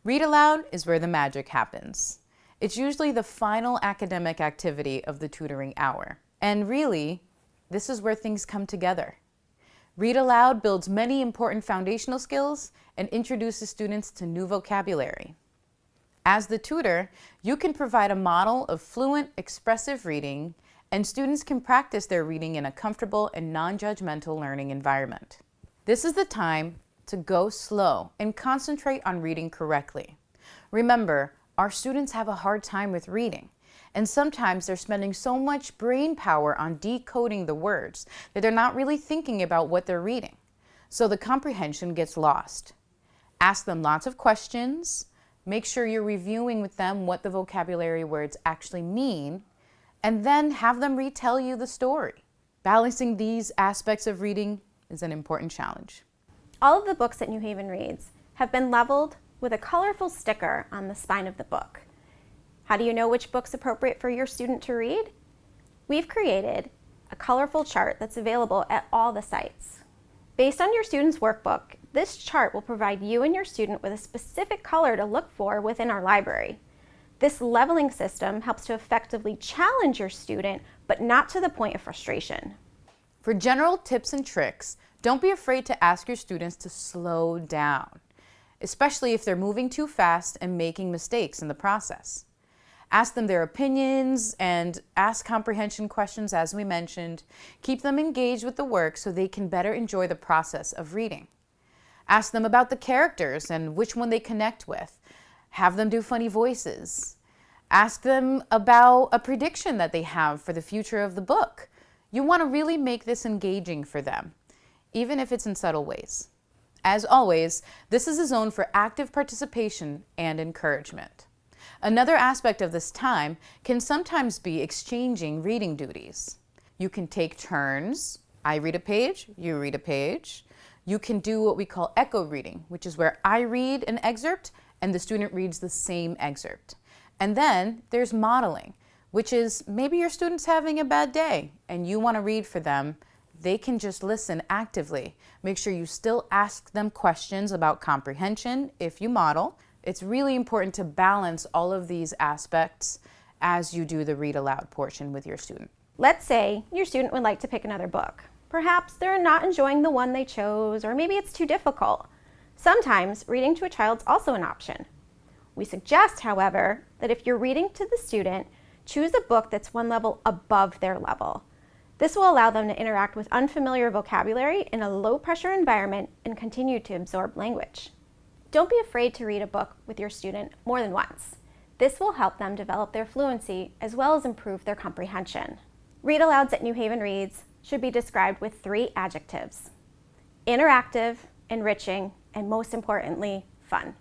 Read Aloud is where the magic happens. It's usually the final academic activity of the tutoring hour. And really, this is where things come together. Read Aloud builds many important foundational skills and introduces students to new vocabulary. As the tutor, you can provide a model of fluent, expressive reading, and students can practice their reading in a comfortable and non-judgmental learning environment. This is the time to go slow and concentrate on reading correctly. Remember, our students have a hard time with reading, and sometimes they're spending so much brain power on decoding the words that they're not really thinking about what they're reading. So the comprehension gets lost. Ask them lots of questions, make sure you're reviewing with them what the vocabulary words actually mean, and then have them retell you the story. Balancing these aspects of reading is an important challenge. All of the books at New Haven Reads have been leveled with a colorful sticker on the spine of the book. How do you know which book's appropriate for your student to read? We've created a colorful chart that's available at all the sites. Based on your student's workbook, this chart will provide you and your student with a specific color to look for within our library. This leveling system helps to effectively challenge your student, but not to the point of frustration. For general tips and tricks, don't be afraid to ask your students to slow down, especially if they're moving too fast and making mistakes in the process. Ask them their opinions and ask comprehension questions as we mentioned. Keep them engaged with the work so they can better enjoy the process of reading. Ask them about the characters and which one they connect with. Have them do funny voices. Ask them about a prediction that they have for the future of the book. You want to really make this engaging for them, even if it's in subtle ways. As always, this is a zone for active participation and encouragement. Another aspect of this time can sometimes be exchanging reading duties. You can take turns. I read a page, you read a page. You can do what we call echo reading, which is where I read an excerpt and the student reads the same excerpt. And then there's modeling, which is maybe your student's having a bad day and you want to read for them. They can just listen actively. Make sure you still ask them questions about comprehension if you model. It's really important to balance all of these aspects as you do the read aloud portion with your student. Let's say your student would like to pick another book. Perhaps they're not enjoying the one they chose, or maybe it's too difficult. Sometimes reading to a child's also an option. We suggest, however, that if you're reading to the student, choose a book that's one level above their level. This will allow them to interact with unfamiliar vocabulary in a low-pressure environment and continue to absorb language. Don't be afraid to read a book with your student more than once. This will help them develop their fluency as well as improve their comprehension. Read Alouds at New Haven Reads should be described with 3 adjectives: interactive, enriching, and most importantly, fun.